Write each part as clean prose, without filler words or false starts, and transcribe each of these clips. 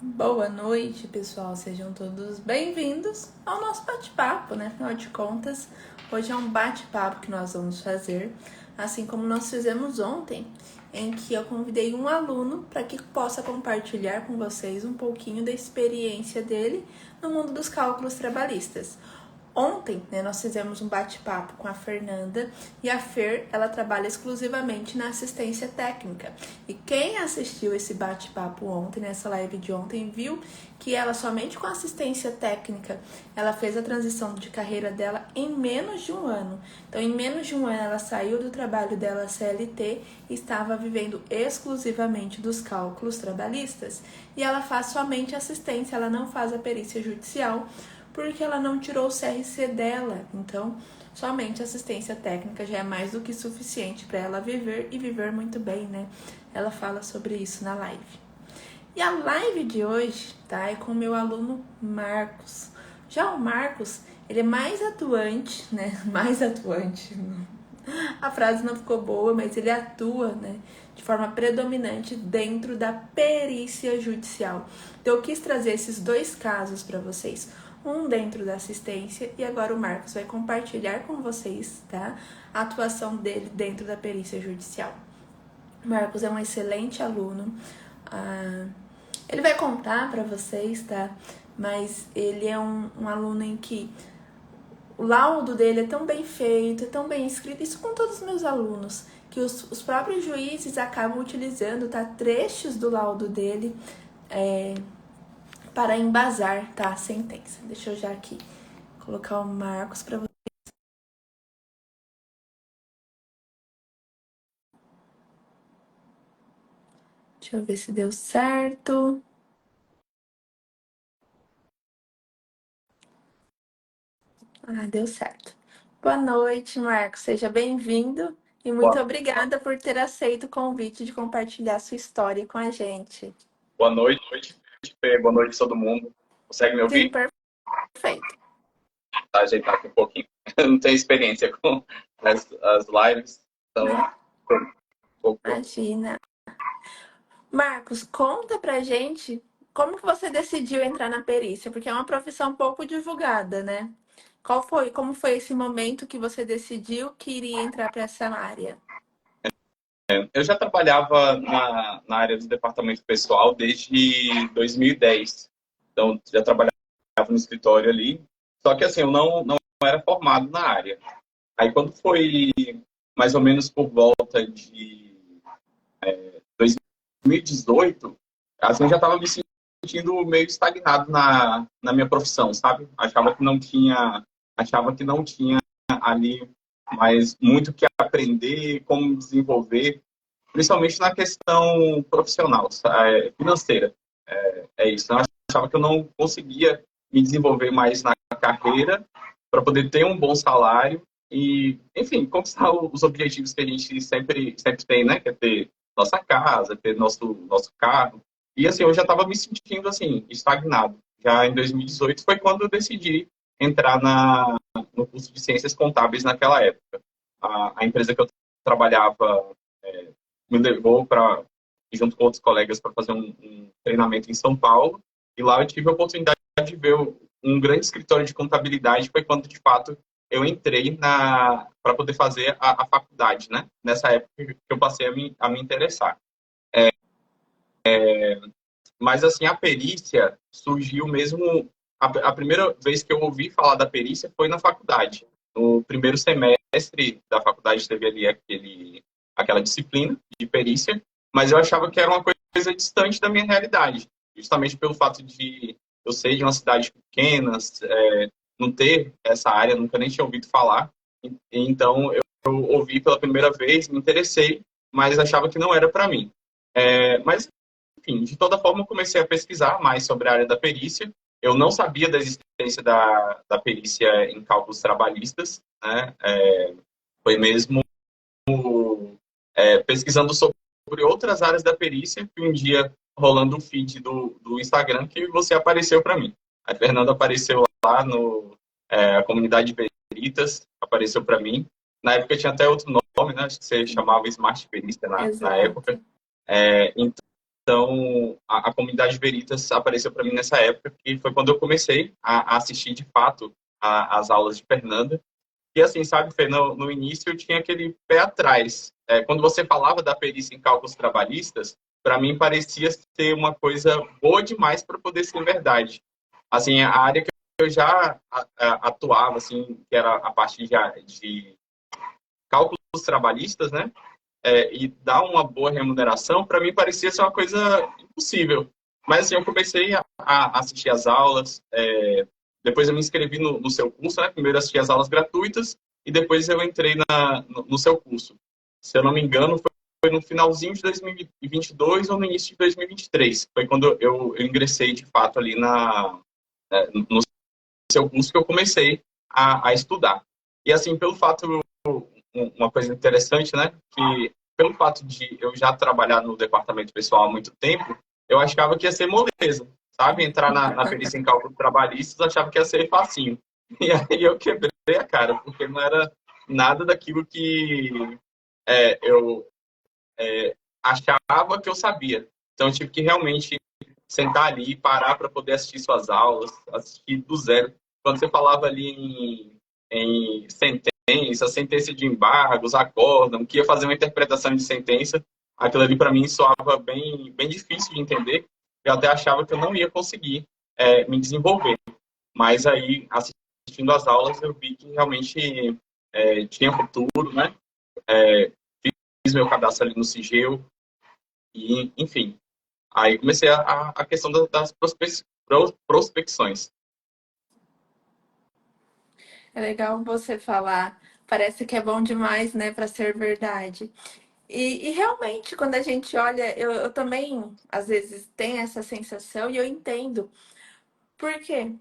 Boa noite, pessoal. Sejam todos bem-vindos ao nosso bate-papo, né? Afinal de contas, hoje é um bate-papo que nós vamos fazer, assim como nós fizemos ontem, em que eu convidei um aluno para que possa compartilhar com vocês um pouquinho da experiência dele no mundo dos cálculos trabalhistas. Ontem, né, nós fizemos um bate-papo com a Fernanda e a Fer, ela trabalha exclusivamente na assistência técnica. E quem assistiu esse bate-papo ontem, nessa live de ontem, viu que ela somente com assistência técnica, ela fez a transição de carreira dela em menos de um ano. Então, em menos de um ano, ela saiu do trabalho dela CLT e estava vivendo exclusivamente dos cálculos trabalhistas. E ela faz somente assistência, ela não faz a perícia judicial, porque ela não tirou o CRC dela. Então, somente assistência técnica já é mais do que suficiente para ela viver e viver muito bem, né? Ela fala sobre isso na live. E a live de hoje, tá, é com o meu aluno Marcos. Já o Marcos, ele é mais atuante, né? Mais atuante. A frase não ficou boa, mas ele atua, né, de forma predominante dentro da perícia judicial. Então eu quis trazer esses dois casos para vocês, um dentro da assistência e agora o Marcos vai compartilhar com vocês, tá, a atuação dele dentro da perícia judicial. O Marcos é um excelente aluno. Ele vai contar para vocês, tá? Mas ele é um aluno em que o laudo dele é tão bem feito, é tão bem escrito, isso com todos os meus alunos, que os próprios juízes acabam utilizando, tá, trechos do laudo dele para embasar, tá, a sentença. Deixa eu já aqui colocar o Marcos para você. Deixa eu ver se deu certo. Ah, deu certo. Boa noite, Marcos. Seja bem-vindo e muito Boa, obrigada por ter aceito o convite de compartilhar sua história com a gente. boa noite, Fê. Boa noite todo mundo. Consegue me Sim, ouvir? perfeito. Tá, ajeitar aqui um pouquinho. Eu não tenho experiência com as lives, então um pouco. Imagina. Marcos, conta pra gente como que você decidiu entrar na perícia, porque é uma profissão pouco divulgada, né? Como foi esse momento que você decidiu que iria entrar para essa área? Eu já trabalhava na área do departamento pessoal desde 2010. Então, já trabalhava no escritório ali. Só que, assim, eu não era formado na área. Aí, quando foi mais ou menos por volta de 2018, assim, eu já estava me sentindo meio estagnado na minha profissão, sabe? Achava que não tinha ali mais muito que aprender, como desenvolver, principalmente na questão profissional, financeira. É isso. Eu achava que eu não conseguia me desenvolver mais na carreira para poder ter um bom salário e, enfim, conquistar os objetivos que a gente sempre tem, né? Que é ter nossa casa, ter nosso carro. E, assim, eu já estava me sentindo, assim, estagnado. Já em 2018 foi quando eu decidi entrar no curso de Ciências Contábeis naquela época. A empresa que eu trabalhava me levou para, junto com outros colegas, para fazer um treinamento em São Paulo. E lá eu tive a oportunidade de ver um grande escritório de contabilidade. Foi quando, de fato, eu entrei para poder fazer a faculdade, né? Nessa época que eu passei a me interessar. Mas, assim, a perícia surgiu mesmo... A primeira vez que eu ouvi falar da perícia foi na faculdade. No primeiro semestre da faculdade teve ali aquela disciplina de perícia, mas eu achava que era uma coisa distante da minha realidade, justamente pelo fato de eu ser de uma cidade pequena, não ter essa área, nunca nem tinha ouvido falar. Então, eu ouvi pela primeira vez, me interessei, mas achava que não era para mim. Mas, enfim, de toda forma, eu comecei a pesquisar mais sobre a área da perícia. Eu não sabia da existência da perícia em cálculos trabalhistas, né? Foi mesmo pesquisando sobre outras áreas da perícia que um dia, rolando o feed do Instagram, que você apareceu para mim. A Fernanda apareceu lá a comunidade de peritas, apareceu para mim. Na época tinha até outro nome, né? Acho que você chamava Smart Perícia na época. Exato. Então, a comunidade Veritas apareceu para mim nessa época, que foi quando eu comecei a assistir, de fato, as aulas de Fernanda. E assim, sabe, Fê, no início eu tinha aquele pé atrás. Quando você falava da perícia em cálculos trabalhistas, para mim parecia ser uma coisa boa demais para poder ser verdade. Assim, a área que eu já atuava, assim, que era a parte de cálculos trabalhistas, né? E dar uma boa remuneração, para mim parecia ser uma coisa impossível. Mas assim, eu comecei a assistir as aulas, depois eu me inscrevi no seu curso, né? Primeiro assisti as aulas gratuitas e depois eu entrei no seu curso. Se eu não me engano, foi no finalzinho de 2022 ou no início de 2023. Foi quando eu ingressei de fato ali no seu curso que eu comecei a estudar. E assim, pelo fato, uma coisa interessante, né? Que pelo fato de eu já trabalhar no departamento pessoal há muito tempo, eu achava que ia ser moleza, sabe? Entrar na perícia em cálculo trabalhista, eu achava que ia ser facinho. E aí eu quebrei a cara, porque não era nada daquilo que eu achava que eu sabia. Então eu tive que realmente sentar ali, parar para poder assistir suas aulas, assistir do zero. Quando você falava ali em sentença de embargos, acórdão, que ia fazer uma interpretação de sentença, aquilo ali para mim soava bem, bem difícil de entender. Eu até achava que eu não ia conseguir me desenvolver. Mas aí, assistindo às aulas, eu vi que realmente tinha futuro, né? Fiz meu cadastro ali no Sigeu e, enfim. Aí comecei a questão das prospecções. É legal você falar. Parece que é bom demais, né, para ser verdade. E realmente, quando a gente olha, eu também, às vezes, tenho essa sensação e eu entendo. Por quê?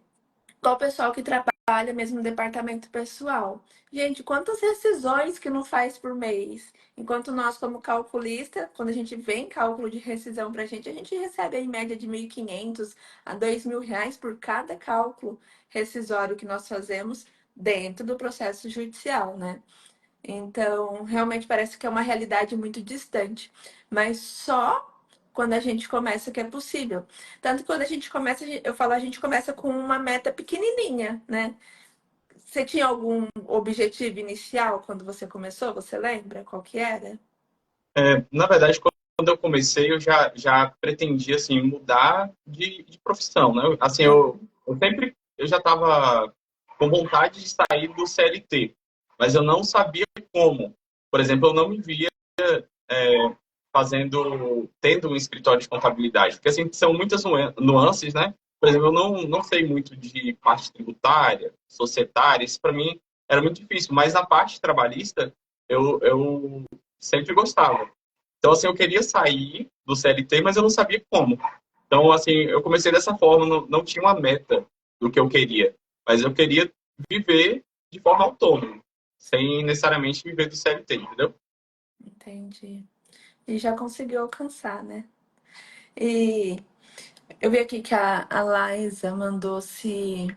Igual o pessoal que trabalha mesmo no departamento pessoal. Gente, quantas rescisões que não faz por mês? Enquanto nós, como calculista, quando a gente vem cálculo de rescisão para a gente recebe em média de 1.500 a 2.000 reais por cada cálculo rescisório que nós fazemos dentro do processo judicial, né? Então, realmente parece que é uma realidade muito distante, mas só quando a gente começa que é possível. Tanto que quando a gente começa, eu falo, a gente começa com uma meta pequenininha, né? Você tinha algum objetivo inicial quando você começou? Você lembra qual que era? Na verdade, quando eu comecei, eu já pretendia assim mudar de profissão, né? Assim, eu já estava com vontade de sair do CLT, mas eu não sabia como. Por exemplo, eu não me via tendo um escritório de contabilidade, porque assim são muitas nuances, né? Por exemplo, eu não sei muito de parte tributária, societária, isso para mim era muito difícil, mas na parte trabalhista eu sempre gostava. Então, assim, eu queria sair do CLT, mas eu não sabia como. Então, assim, eu comecei dessa forma, não tinha uma meta do que eu queria, mas eu queria viver de forma autônoma, sem necessariamente viver do CLT, entendeu? Entendi. E já conseguiu alcançar, né? E eu vi aqui que a Laísa mandou se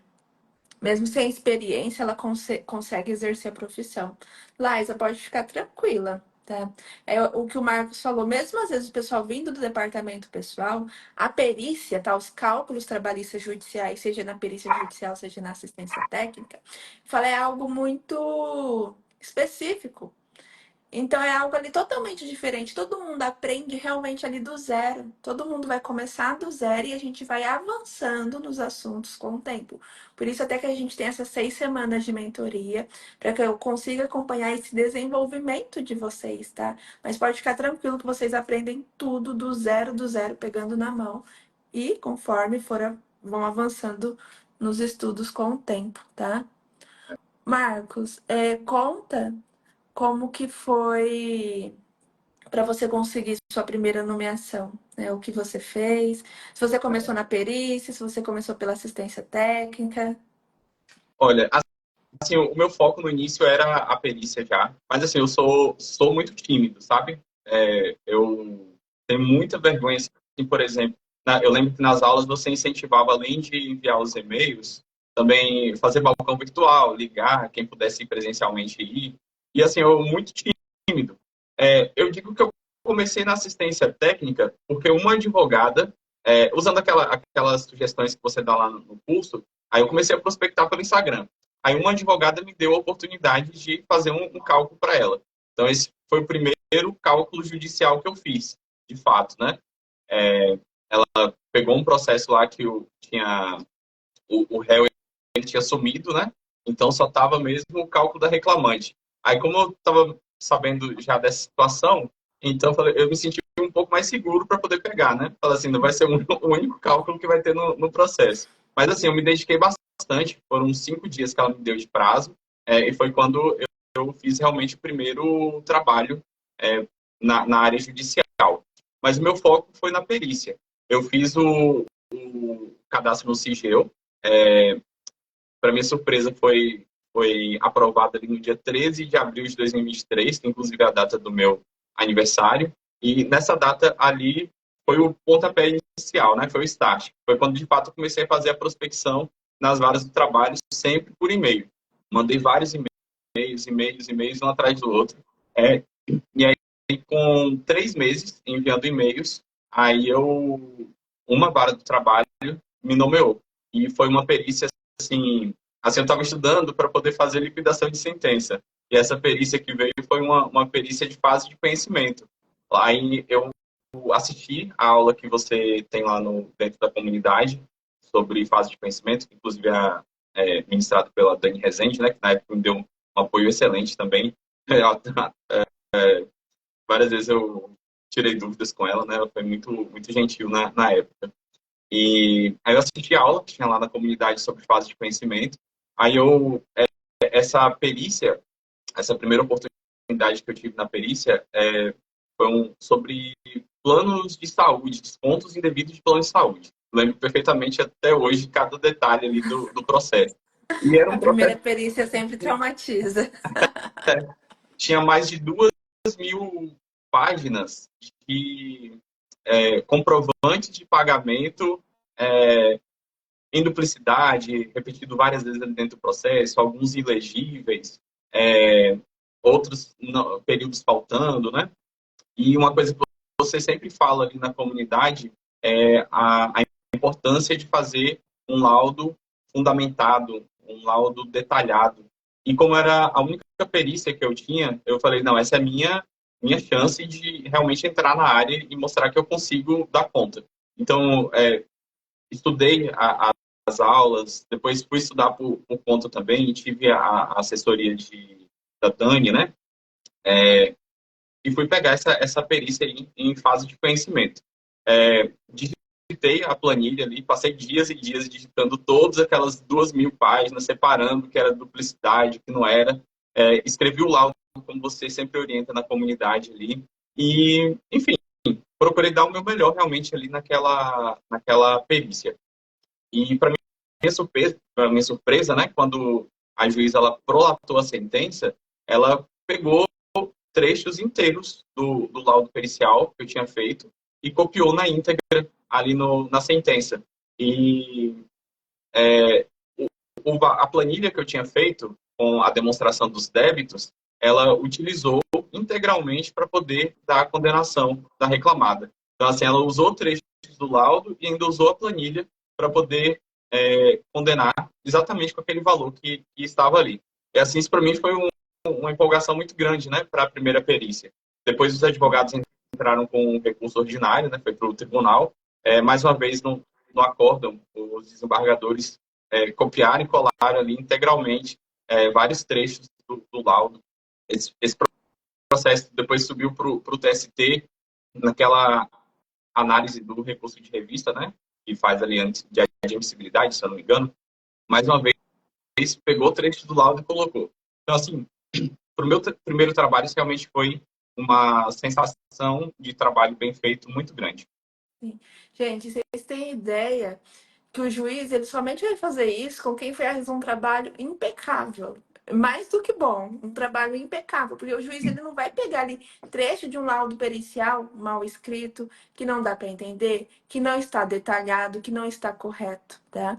mesmo sem experiência, ela consegue exercer a profissão. Laísa, pode ficar tranquila, tá? É o que o Marcos falou, mesmo às vezes o pessoal vindo do departamento pessoal, a perícia, tá? Os cálculos trabalhistas judiciais, seja na perícia judicial, seja na assistência técnica, fala, é algo muito específico. Então é algo ali totalmente diferente. Todo mundo aprende realmente ali do zero. Todo mundo vai começar do zero e a gente vai avançando nos assuntos com o tempo. Por isso até que a gente tem essas 6 semanas de mentoria, para que eu consiga acompanhar esse desenvolvimento de vocês, tá? Mas pode ficar tranquilo que vocês aprendem tudo do zero, pegando na mão. E conforme vão avançando nos estudos com o tempo, tá? Marcos, conta como que foi para você conseguir sua primeira nomeação, né? O que você fez, se você começou na perícia, se você começou pela assistência técnica. Olha, assim, o meu foco no início era a perícia já, mas assim, eu sou muito tímido, sabe? Eu tenho muita vergonha, assim, por exemplo, eu lembro que nas aulas você incentivava, além de enviar os e-mails, também fazer balcão virtual, ligar, quem pudesse ir presencialmente ir. E assim, eu muito tímido. Eu digo que eu comecei na assistência técnica porque uma advogada, usando aquelas sugestões que você dá lá no curso, aí eu comecei a prospectar pelo Instagram. Aí uma advogada me deu a oportunidade de fazer um cálculo para ela. Então, esse foi o primeiro cálculo judicial que eu fiz, de fato, né? Ela pegou um processo lá que o réu ele tinha sumido, né? Então, só estava mesmo o cálculo da reclamante. Aí, como eu estava sabendo já dessa situação, então eu me senti um pouco mais seguro para poder pegar, né? Falei assim, não vai ser o único cálculo que vai ter no processo. Mas, assim, eu me dediquei bastante. Foram 5 dias que ela me deu de prazo. E foi quando eu fiz realmente o primeiro trabalho na área judicial. Mas o meu foco foi na perícia. Eu fiz o cadastro no Sigel. Para minha surpresa, foi aprovado ali no dia 13 de abril de 2023, que inclusive é a data do meu aniversário. E nessa data ali foi o pontapé inicial, né? Foi o start. Foi quando, de fato, eu comecei a fazer a prospecção nas varas do trabalho, sempre por e-mail. Mandei vários e-mails, um atrás do outro. E aí, com 3 meses enviando e-mails, aí uma vara do trabalho me nomeou. E foi uma perícia, assim eu estava estudando para poder fazer liquidação de sentença. E essa perícia que veio foi uma perícia de fase de conhecimento. Aí eu assisti a aula que você tem lá dentro da comunidade sobre fase de conhecimento, que inclusive é ministrado pela Dani Rezende, né, que na época me deu um apoio excelente também. Várias vezes eu tirei dúvidas com ela, né? Ela foi muito, muito gentil na época. E aí eu assisti a aula que tinha lá na comunidade sobre fase de conhecimento. Aí essa perícia, essa primeira oportunidade que eu tive na perícia foi sobre planos de saúde, descontos indevidos de plano de saúde. Lembro perfeitamente até hoje cada detalhe ali do processo. E era A um primeira processo perícia sempre traumatiza. tinha mais de 2.000 páginas de comprovantes de pagamento em duplicidade, repetido várias vezes dentro do processo, alguns ilegíveis, outros períodos faltando, né? E uma coisa que você sempre fala ali na comunidade é a importância de fazer um laudo fundamentado, um laudo detalhado. E como era a única perícia que eu tinha, eu falei, não, essa é a minha chance de realmente entrar na área e mostrar que eu consigo dar conta. Então, estudei as aulas, depois fui estudar por conta também, tive a assessoria da Dani, né? E fui pegar essa perícia em fase de conhecimento. Digitei a planilha ali, passei dias e dias digitando todas aquelas 2.000 páginas, separando o que era duplicidade, o que não era. Escrevi o laudo, como você sempre orienta na comunidade ali. E, enfim, procurei dar o meu melhor realmente ali naquela perícia. E para minha surpresa, né, quando a juíza ela prolatou a sentença, ela pegou trechos inteiros do laudo pericial que eu tinha feito e copiou na íntegra ali na sentença. E a planilha que eu tinha feito com a demonstração dos débitos, ela utilizou integralmente para poder dar a condenação da reclamada. Então, assim, ela usou trechos do laudo e ainda usou a planilha para poder condenar exatamente com aquele valor que estava ali. E assim, isso para mim foi uma empolgação muito grande, né, para a primeira perícia. Depois os advogados entraram com um recurso ordinário, né, foi para o tribunal. Mais uma vez, no acórdão, os desembargadores copiaram e colaram ali integralmente vários trechos do laudo. Esse processo depois subiu para o TST, naquela análise do recurso de revista, né, que faz ali antes de admissibilidade, se eu não me engano. Mais uma vez, pegou trechos do laudo e colocou. Então, assim, para o meu primeiro trabalho, isso realmente foi uma sensação de trabalho bem feito muito grande. Sim. Gente, vocês têm ideia que o juiz ele somente vai fazer isso com quem fez um trabalho impecável. Mais do que bom, um trabalho impecável, porque o juiz ele não vai pegar ali trecho de um laudo pericial mal escrito, que não dá para entender, que não está detalhado, que não está correto, tá?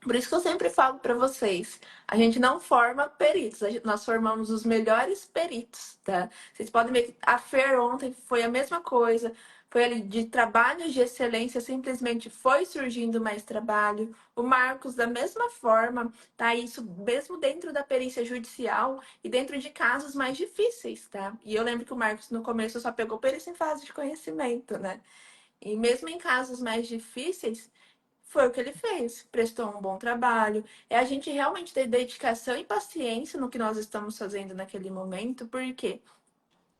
Por isso que eu sempre falo para vocês, a gente não forma peritos, nós formamos os melhores peritos, tá? Vocês podem ver que a Fer ontem foi a mesma coisa, foi ali de trabalhos de excelência, simplesmente foi surgindo mais trabalho. O Marcos, da mesma forma, tá? Isso mesmo dentro da perícia judicial e dentro de casos mais difíceis, tá? E eu lembro que o Marcos no começo só pegou perícia em fase de conhecimento, né? E mesmo em casos mais difíceis, foi o que ele fez, prestou um bom trabalho. É a gente realmente ter dedicação e paciência no que nós estamos fazendo naquele momento, porque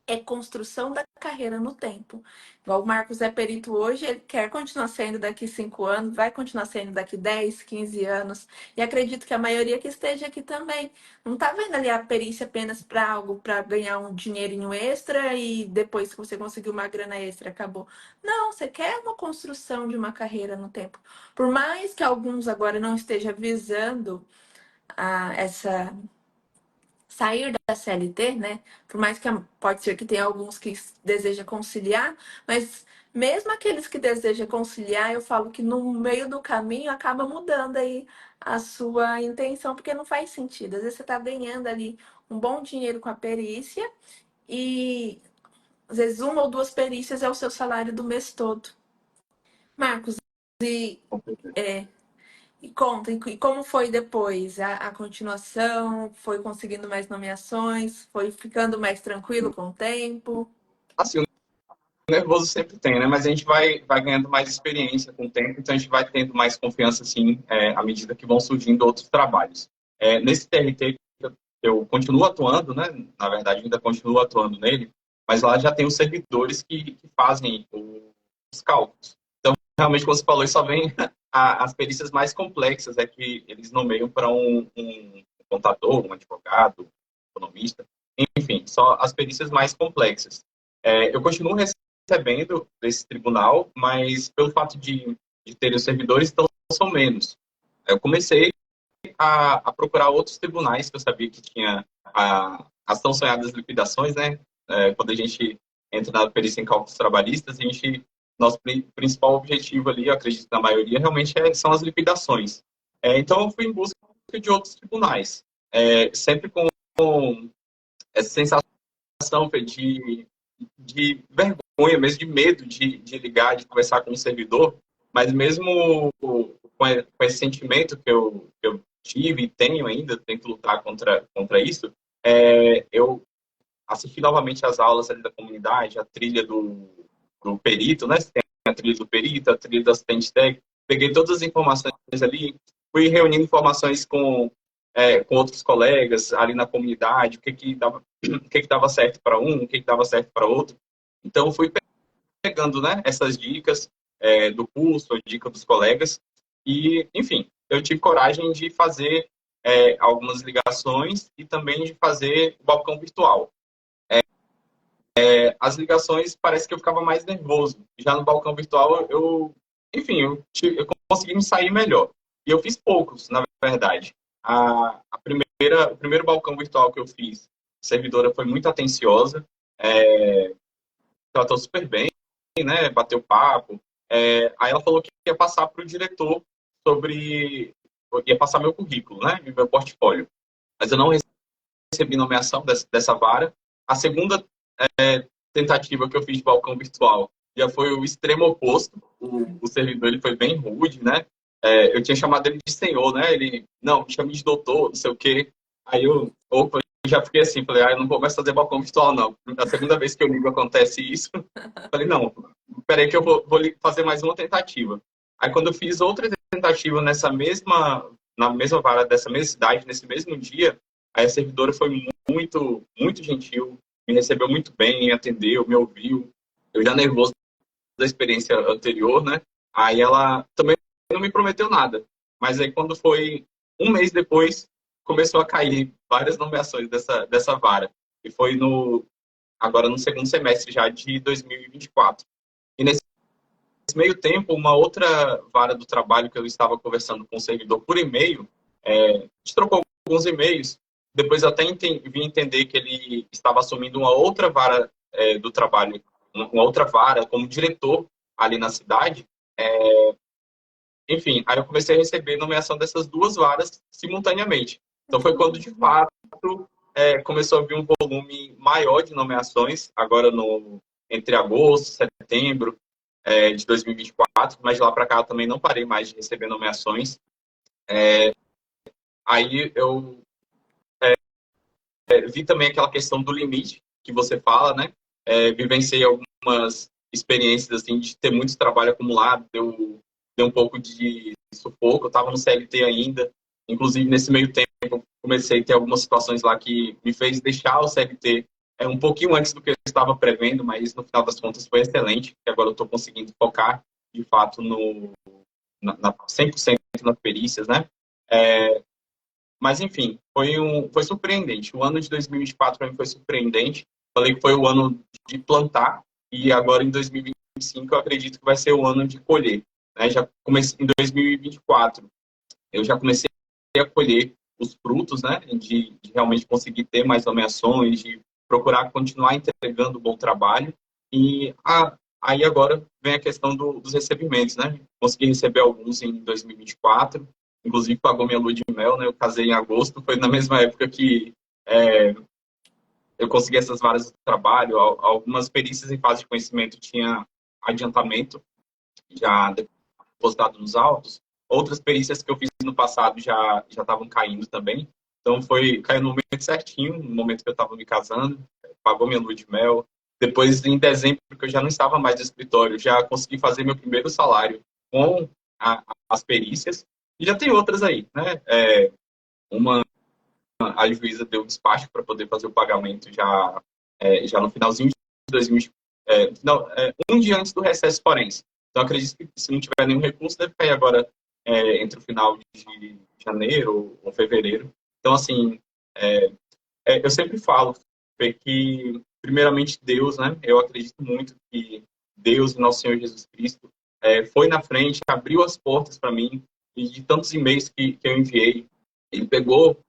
é construção da carreira no tempo. Igual o Marcos é perito hoje, ele quer continuar sendo daqui 5 anos, vai continuar sendo daqui 10, 15 anos. E acredito que a maioria que esteja aqui também não está vendo ali a perícia apenas para algo, para ganhar um dinheirinho extra e depois que você conseguiu uma grana extra, acabou. Não, você quer uma construção de uma carreira no tempo. Por mais que alguns agora não estejam visando essa sair da CLT, né? Por mais que pode ser que tenha alguns que desejam conciliar, mas mesmo aqueles que desejam conciliar, eu falo que no meio do caminho acaba mudando aí a sua intenção, porque não faz sentido. Às vezes você está ganhando ali um bom dinheiro com a perícia e às vezes uma ou duas perícias é o seu salário do mês todo. Marcos, e e conta, e como foi depois? A continuação? Foi conseguindo mais nomeações? Foi ficando mais tranquilo com o tempo? Assim, o nervoso sempre tem, né? Mas a gente vai ganhando mais experiência com o tempo, então a gente vai tendo mais confiança, assim, à medida que vão surgindo outros trabalhos. Nesse TRT, eu continuo atuando, né? Na verdade, ainda continuo atuando nele, mas lá já tem os servidores que fazem os cálculos. Então, realmente, como você falou, só vem as perícias mais complexas, é que eles nomeiam para um contador, um advogado, um economista, enfim, só as perícias mais complexas. Eu continuo recebendo desse tribunal, mas pelo fato de ter os servidores, então são menos. Eu comecei a procurar outros tribunais, que eu sabia que tinha as tão sonhadas liquidações, né? Quando a gente entra na perícia em cálculos trabalhistas, nosso principal objetivo ali, eu acredito que na maioria, realmente são as liquidações. Então, eu fui em busca de outros tribunais, sempre com essa sensação de vergonha, mesmo de medo de ligar, de conversar com o servidor, mas mesmo com esse sentimento que eu tive e tenho ainda, tento lutar contra isso, eu assisti novamente as aulas ali da comunidade, a trilha do perito, né? Tem a trilha do perito, a trilha do assistente técnico, peguei todas as informações ali, fui reunindo informações com outros colegas ali na comunidade, o que que dava certo para um, o que dava certo para outro. Então, fui pegando, né, essas dicas do curso, a dica dos colegas, e, enfim, eu tive coragem de fazer algumas ligações e também de fazer o balcão virtual. As ligações, parece que eu ficava mais nervoso. Já no balcão virtual, enfim, eu consegui me sair melhor. E eu fiz poucos, na verdade. O primeiro balcão virtual que eu fiz, a servidora foi muito atenciosa, tratou super bem, né? Bateu papo. Aí ela falou que ia passar para o diretor ia passar meu currículo, né? Meu portfólio. Mas eu não recebi nomeação dessa vara. A segunda tentativa que eu fiz de balcão virtual já foi o extremo oposto. O servidor ele foi bem rude, né? Eu tinha chamado ele de senhor, né? Ele, não, me chame de doutor, não sei o quê. Aí opa, eu já fiquei assim, falei, eu não vou mais fazer balcão virtual, não. A segunda vez que eu ligo acontece isso. Falei, não, peraí que eu vou fazer mais uma tentativa. Aí quando eu fiz outra tentativa na mesma vara dessa mesma cidade, nesse mesmo dia, aí a servidora foi muito, muito gentil, me recebeu muito bem, me atendeu, me ouviu. Eu já nervoso da experiência anterior, né? Aí ela também não me prometeu nada. Mas aí quando foi um mês depois, começou a cair várias nomeações dessa vara. E foi agora no segundo semestre já de 2024. E nesse meio tempo, uma outra vara do trabalho que eu estava conversando com o servidor por e-mail, a gente trocou alguns e-mails, depois eu até vim entender que ele estava assumindo uma outra vara do trabalho, uma outra vara como diretor ali na cidade, enfim, aí eu comecei a receber nomeação dessas duas varas simultaneamente. Então foi quando, de fato, começou a vir um volume maior de nomeações, agora entre agosto, setembro de 2024, mas de lá para cá eu também não parei mais de receber nomeações. Aí eu vi também aquela questão do limite que você fala, né? Vivenciei algumas experiências assim de ter muito trabalho acumulado, deu um pouco de sufoco, eu estava no CLT ainda, inclusive nesse meio tempo eu comecei a ter algumas situações lá que me fez deixar o CLT um pouquinho antes do que eu estava prevendo, mas no final das contas foi excelente, que agora eu estou conseguindo focar de fato 100% nas perícias, né? Mas, enfim, foi surpreendente. O ano de 2024 para mim foi surpreendente. Falei que foi o ano de plantar e agora em 2025 eu acredito que vai ser o ano de colher. Né? Já comecei em 2024, eu já comecei a colher os frutos, né? De realmente conseguir ter mais nomeações, de procurar continuar entregando bom trabalho. E aí agora vem a questão dos recebimentos, né? Consegui receber alguns em 2024, inclusive pagou minha lua de mel, né? Eu casei em agosto, foi na mesma época que eu consegui essas varas de trabalho. Algumas perícias em fase de conhecimento tinha adiantamento já depositado nos autos. Outras perícias que eu fiz no passado já estavam caindo também. Então caiu no momento certinho, no momento que eu estava me casando, pagou minha lua de mel. Depois, em dezembro, que eu já não estava mais no escritório, já consegui fazer meu primeiro salário com as perícias. E já tem outras aí, né? A juíza deu despacho para poder fazer o pagamento já no finalzinho de 2020, um dia antes do recesso forense. Então, acredito que se não tiver nenhum recurso, deve cair agora entre o final de janeiro ou fevereiro. Então, assim, eu sempre falo que, primeiramente, Deus, né? Eu acredito muito que Deus, nosso Senhor Jesus Cristo, foi na frente, abriu as portas para mim, e de tantos e-mails que eu enviei, ele pegou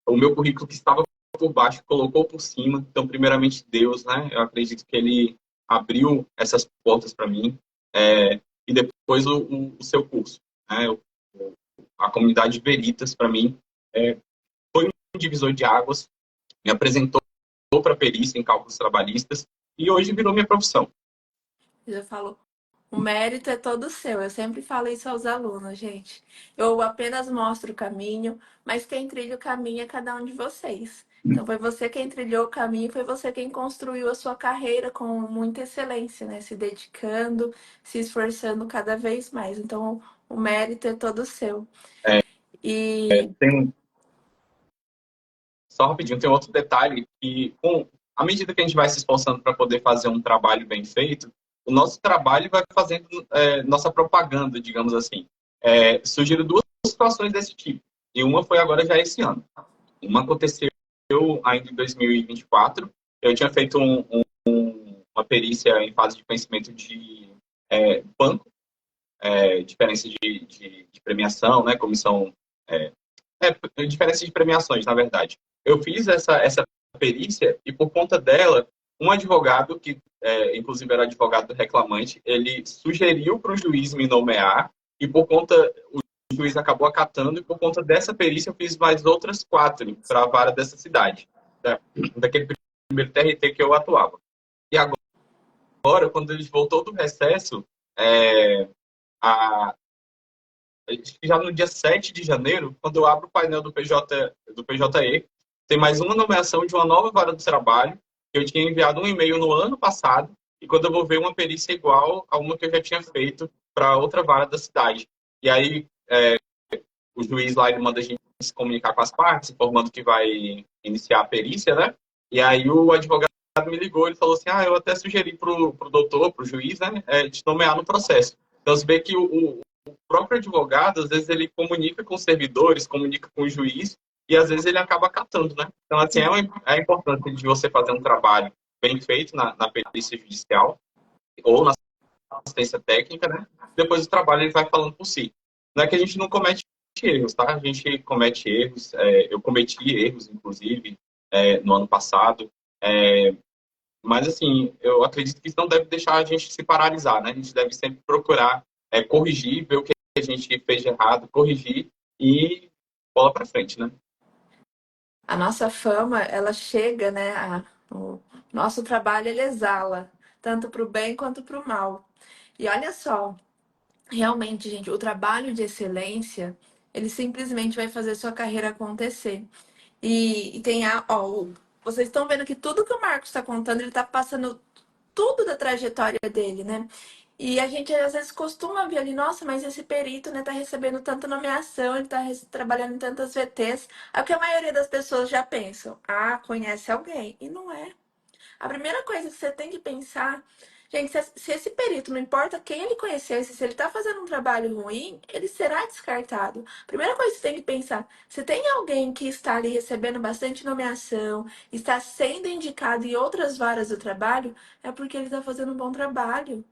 o meu currículo que estava por baixo, colocou por cima. Então, primeiramente, Deus, né? Eu acredito que ele abriu essas portas para mim. E depois o seu curso, né? A comunidade Veritas, para mim, foi um divisor de águas, me apresentou para perícia em cálculos trabalhistas e hoje virou minha profissão. Já falou. O mérito é todo seu. Eu sempre falo isso aos alunos, gente. Eu apenas mostro o caminho, mas quem trilha o caminho é cada um de vocês. Então, foi você quem trilhou o caminho, foi você quem construiu a sua carreira com muita excelência, né? Se dedicando, se esforçando cada vez mais. Então, o mérito é todo seu. E Só rapidinho, tem outro detalhe que, à medida que a gente vai se esforçando para poder fazer um trabalho bem feito, o nosso trabalho vai fazendo nossa propaganda, digamos assim. Surgiram duas situações desse tipo, e uma foi agora já esse ano. Uma aconteceu ainda em 2024, eu tinha feito uma perícia em fase de conhecimento de banco, diferença de premiação, né, comissão, diferença de premiações, na verdade. Eu fiz essa perícia e, por conta dela, um advogado, que inclusive era advogado do reclamante, ele sugeriu para o juiz me nomear e, o juiz acabou acatando e, por conta dessa perícia, eu fiz mais outras 4 para a vara dessa cidade, daquele primeiro TRT que eu atuava. E agora, quando ele voltou do recesso, já no dia 7 de janeiro, quando eu abro o painel do PJE, tem mais uma nomeação de uma nova vara do trabalho, que eu tinha enviado um e-mail no ano passado, e quando eu vou ver uma perícia igual a uma que eu já tinha feito para outra vara da cidade. E aí, o juiz lá, ele manda a gente se comunicar com as partes, informando que vai iniciar a perícia, né? E aí o advogado me ligou, ele falou assim, eu até sugeri pro doutor, pro juiz, né, te nomear no processo. Então, você vê que o próprio advogado, às vezes, ele comunica com os servidores, comunica com o juiz, e às vezes ele acaba acatando, né? Então, assim, é importante de você fazer um trabalho bem feito na perícia judicial, ou na assistência técnica, né? Depois o trabalho ele vai falando por si. Não é que a gente não comete erros, tá? A gente comete erros, eu cometi erros, inclusive, no ano passado, mas, assim, eu acredito que isso não deve deixar a gente se paralisar, né? A gente deve sempre procurar corrigir, ver o que a gente fez de errado, corrigir e bola para frente, né? A nossa fama, ela chega, né? O nosso trabalho, ele exala, tanto para o bem quanto para o mal. E olha só, realmente, gente, o trabalho de excelência, ele simplesmente vai fazer sua carreira acontecer. E tem vocês estão vendo que tudo que o Marcos está contando, ele está passando tudo da trajetória dele, né? E a gente às vezes costuma ver ali, nossa, mas esse perito, né, tá recebendo tanta nomeação, ele tá trabalhando em tantas VTs. É o que a maioria das pessoas já pensam. Ah, conhece alguém. E não é. A primeira coisa que você tem que pensar, gente, se esse perito, não importa quem ele conhecesse, se ele está fazendo um trabalho ruim, ele será descartado. A primeira coisa que você tem que pensar, se tem alguém que está ali recebendo bastante nomeação, está sendo indicado em outras varas do trabalho, é porque ele está fazendo um bom trabalho.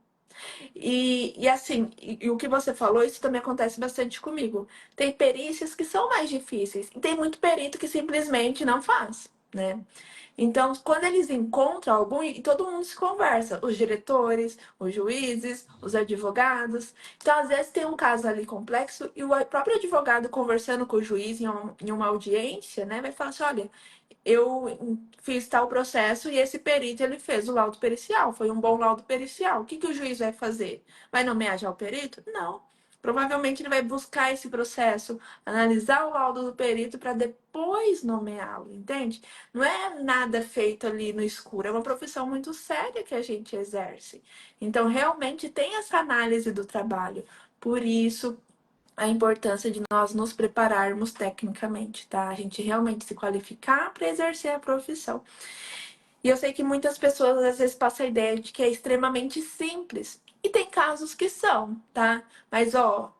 E assim, e o que você falou, isso também acontece bastante comigo. Tem perícias que são mais difíceis, e tem muito perito que simplesmente não faz, né? Então, quando eles encontram algum, e todo mundo se conversa, os diretores, os juízes, os advogados. Então, às vezes tem um caso ali complexo e o próprio advogado conversando com o juiz em uma audiência, né, vai falar assim, olha, eu fiz tal processo e esse perito ele fez o laudo pericial, foi um bom laudo pericial. O que que o juiz vai fazer? Vai nomear já o perito? Não. Provavelmente ele vai buscar esse processo, analisar o laudo do perito para depois nomeá-lo, entende? Não é nada feito ali no escuro, é uma profissão muito séria que a gente exerce. Então, realmente tem essa análise do trabalho. Por isso, a importância de nós nos prepararmos tecnicamente, tá? A gente realmente se qualificar para exercer a profissão. E eu sei que muitas pessoas às vezes passam a ideia de que é extremamente simples. E tem casos que são, tá? Mas, ó,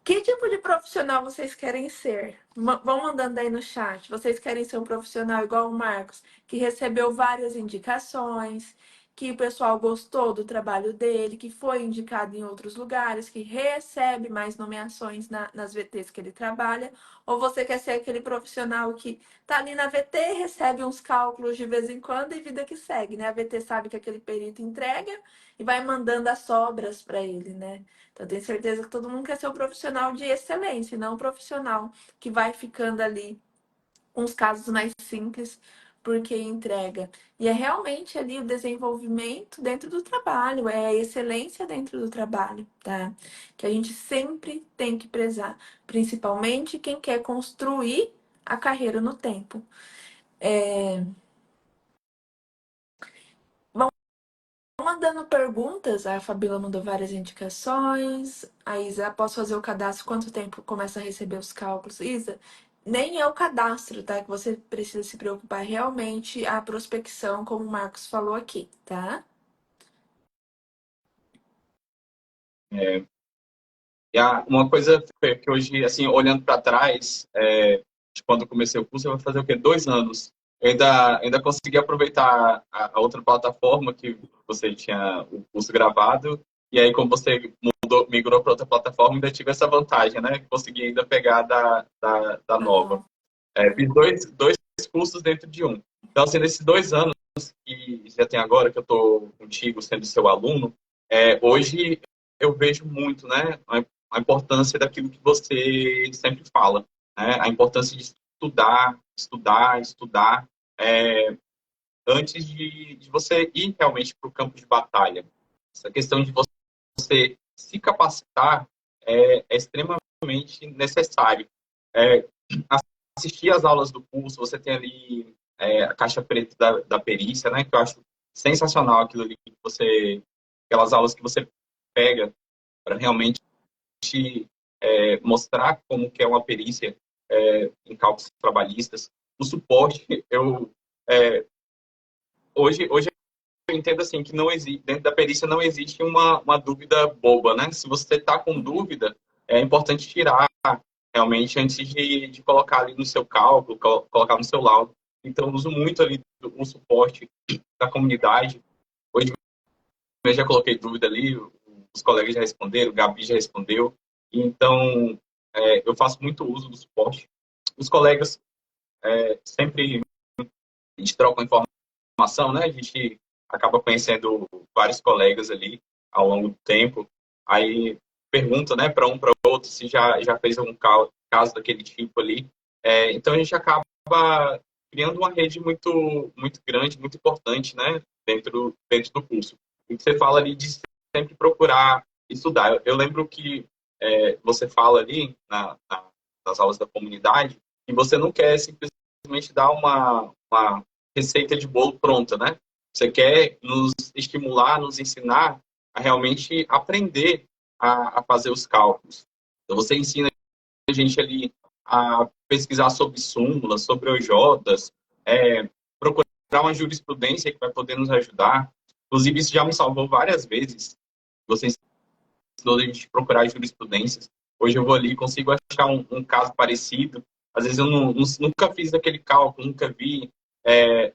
que tipo de profissional vocês querem ser? Vão mandando aí no chat. Vocês querem ser um profissional igual o Marcos, que recebeu várias indicações, que o pessoal gostou do trabalho dele, que foi indicado em outros lugares, que recebe mais nomeações nas VTs que ele trabalha? Ou você quer ser aquele profissional que tá ali na VT, recebe uns cálculos de vez em quando e vida que segue, né? A VT sabe que aquele perito entrega e vai mandando as sobras para ele, né? Então, eu tenho certeza que todo mundo quer ser um profissional de excelência, não um profissional que vai ficando ali com os casos mais simples porque entrega. E é realmente ali o desenvolvimento dentro do trabalho, é a excelência dentro do trabalho, tá? Que a gente sempre tem que prezar, principalmente quem quer construir a carreira no tempo. Mandando perguntas, a Fabíola mandou várias indicações. A Isa, posso fazer o cadastro? Quanto tempo começa a receber os cálculos? Isa, nem é o cadastro, tá? Que você precisa se preocupar realmente a prospecção, como o Marcos falou aqui, tá? É, uma coisa que hoje, assim, olhando para trás, de quando eu comecei o curso, eu vou fazer o quê? 2 anos. Eu ainda consegui aproveitar a outra plataforma que você tinha o curso gravado, e aí, como você migrou para outra plataforma, ainda tive essa vantagem, né? Consegui ainda pegar da Ah, nova. não. Fiz dois cursos dentro de um. Então, assim, nesses 2 anos que já tem agora, que eu estou contigo, sendo seu aluno, hoje eu vejo muito, né, a importância daquilo que você sempre fala, né, a importância de estudar, estudar, estudar, antes de você ir realmente para o campo de batalha. Essa questão de você se capacitar é extremamente necessário. É, assistir às aulas do curso, você tem ali a caixa preta da perícia, né, que eu acho sensacional aquilo ali que aquelas aulas que você pega para realmente mostrar como que é uma perícia em cálculos trabalhistas. O suporte, é, hoje eu entendo assim que não existe, dentro da perícia não existe uma dúvida boba, né? Se você está com dúvida, é importante tirar realmente antes de colocar ali no seu cálculo, colocar no seu laudo. Então, eu uso muito ali o suporte da comunidade. Hoje eu já coloquei dúvida ali, os colegas já responderam, o Gabi já respondeu. Então, eu faço muito uso do suporte. Os colegas sempre a gente troca informação, né? A gente acaba conhecendo vários colegas ali ao longo do tempo. Aí pergunta, né, para um para outro se já fez algum caso daquele tipo ali. Então a gente acaba criando uma rede muito grande, muito importante, né, dentro do curso. E você fala ali de sempre procurar estudar. Eu lembro que você fala ali nas aulas da comunidade que você não quer simplesmente dar uma receita de bolo pronta, né? Você quer nos estimular, nos ensinar a realmente aprender a fazer os cálculos. Então, você ensina a gente ali a pesquisar sobre súmulas, sobre OJs, procurar uma jurisprudência que vai poder nos ajudar. Inclusive, isso já me salvou várias vezes. Você ensinou a gente procurar jurisprudências. Hoje eu vou ali e consigo achar um caso parecido. Às vezes eu nunca fiz aquele cálculo, nunca vi.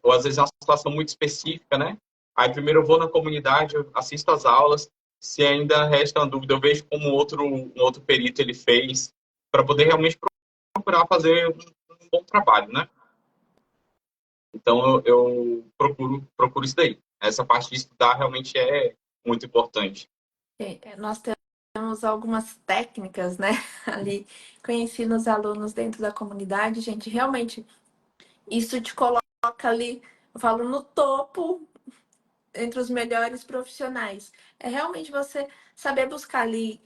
Ou às vezes é uma situação muito específica, né? Aí primeiro eu vou na comunidade, eu assisto às aulas. Se ainda resta uma dúvida, eu vejo como um outro perito ele fez, para poder realmente procurar fazer um bom trabalho, né? Então eu procuro isso daí. Essa parte de estudar realmente é muito importante. Nós temos algumas técnicas, né, ali, conheci nos alunos dentro da comunidade, gente, realmente, isso te coloca ali, eu falo, no topo, entre os melhores profissionais. É realmente você saber buscar ali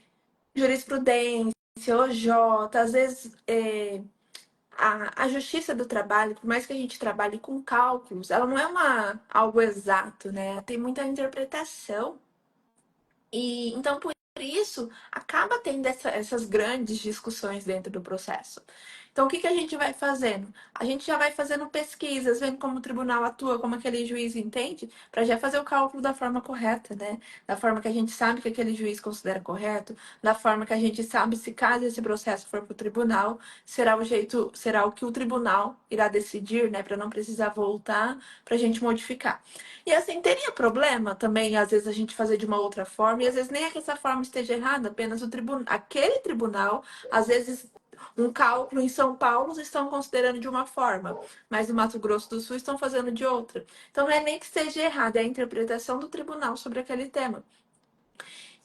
jurisprudência, OJ, às vezes a justiça do trabalho, por mais que a gente trabalhe com cálculos, ela não é algo exato, né? Tem muita interpretação. E então, por isso, acaba tendo essas grandes discussões dentro do processo. Então, o que a gente vai fazendo? A gente já vai fazendo pesquisas, vendo como o tribunal atua, como aquele juiz entende, para já fazer o cálculo da forma correta, né? Da forma que a gente sabe que aquele juiz considera correto, da forma que a gente sabe se caso esse processo for para o tribunal, será o que o tribunal irá decidir, né? Para não precisar voltar para a gente modificar. E assim, teria problema também, às vezes, a gente fazer de uma outra forma, e às vezes nem é que essa forma esteja errada, apenas aquele tribunal, às vezes, um cálculo em São Paulo estão considerando de uma forma, mas no Mato Grosso do Sul estão fazendo de outra. Então, não é nem que esteja errada, é a interpretação do tribunal sobre aquele tema.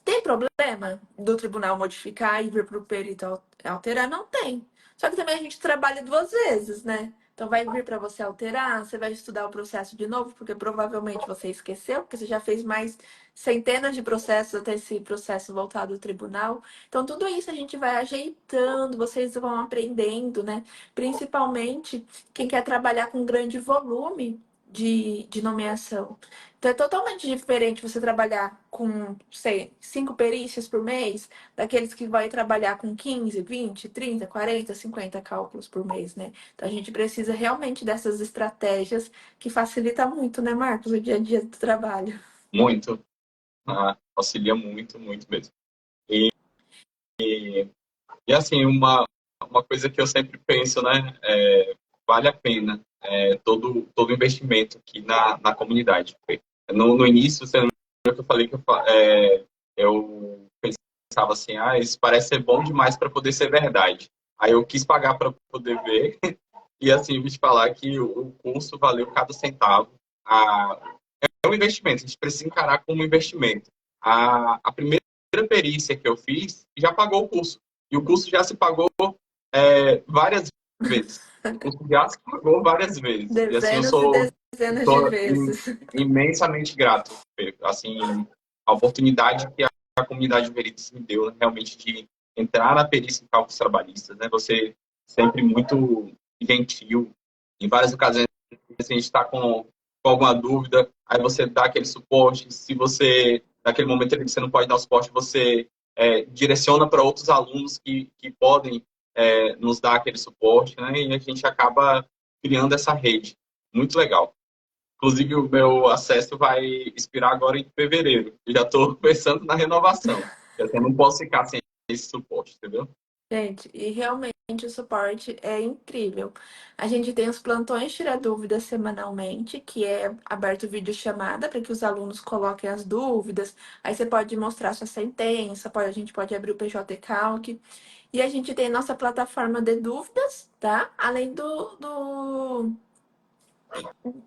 Tem problema do tribunal modificar e vir para o perito alterar? Não tem. Só que também a gente trabalha duas vezes, né? Então vai vir para você alterar, você vai estudar o processo de novo, porque provavelmente você esqueceu, porque você já fez mais centenas de processos até esse processo voltado ao tribunal. Então tudo isso a gente vai ajeitando, vocês vão aprendendo, né? Principalmente quem quer trabalhar com grande volume de nomeação. Então é totalmente diferente você trabalhar com, sei, 5 perícias por mês, daqueles que vai trabalhar com 15, 20, 30, 40, 50 cálculos por mês, né? Então a gente precisa realmente dessas estratégias que facilita muito, né, Marcos, o dia a dia do trabalho. Muito. Auxilia muito mesmo. E, e assim, uma coisa que eu sempre penso, né? Vale a pena todo investimento aqui na comunidade. No início, você lembra que eu falei que eu pensava assim, isso parece ser bom demais para poder ser verdade. Aí eu quis pagar para poder ver. E assim, vou te falar que o curso valeu cada centavo. É um investimento, a gente precisa encarar como um investimento. A primeira perícia que eu fiz já pagou o curso. E o curso já se pagou várias vezes. O curso já se pagou várias vezes. E assim, Dezenas e dezenas de sou vezes. imensamente grato. Assim, a oportunidade que a comunidade de peritos me deu, né, realmente, de entrar na perícia em cálculos trabalhistas. Né? Você sempre muito gentil. Em várias ocasiões, a gente está com alguma dúvida, aí você dá aquele suporte. Se você, naquele momento que você não pode dar o suporte, você direciona para outros alunos que podem nos dar aquele suporte, né? E a gente acaba criando essa rede. Muito legal. Inclusive, o meu acesso vai expirar agora em fevereiro. Eu já estou pensando na renovação. Eu não posso ficar sem esse suporte, entendeu? Gente, e realmente o suporte é incrível. A gente tem os plantões Tira Dúvidas semanalmente, que é aberto vídeo chamada para que os alunos coloquem as dúvidas. Aí você pode mostrar sua sentença, a gente pode abrir o PJ Calc. E a gente tem nossa plataforma de dúvidas, tá? Além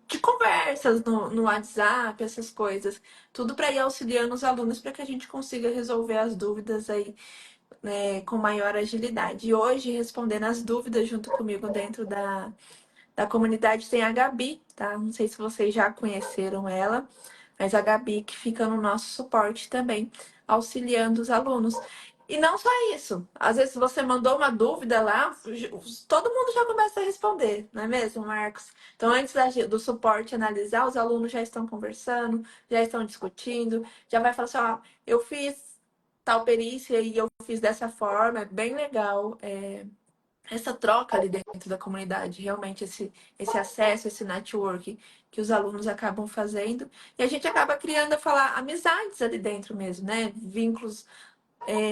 de conversas no WhatsApp, essas coisas. Tudo para ir auxiliando os alunos para que a gente consiga resolver as dúvidas aí, né, com maior agilidade. E hoje, respondendo as dúvidas junto comigo dentro da comunidade, tem a Gabi, tá? Não sei se vocês já conheceram ela, mas a Gabi que fica no nosso suporte também, auxiliando os alunos. E não só isso. Às vezes você mandou uma dúvida lá, todo mundo já começa a responder, não é mesmo, Marcos? Então, antes do suporte analisar, os alunos já estão conversando, já estão discutindo, já vai falar assim, ó, eu fiz tal perícia e eu fiz dessa forma, é bem legal. Essa troca ali dentro da comunidade, realmente esse acesso, esse network que os alunos acabam fazendo. E a gente acaba criando, falar, amizades ali dentro mesmo, né? Vínculos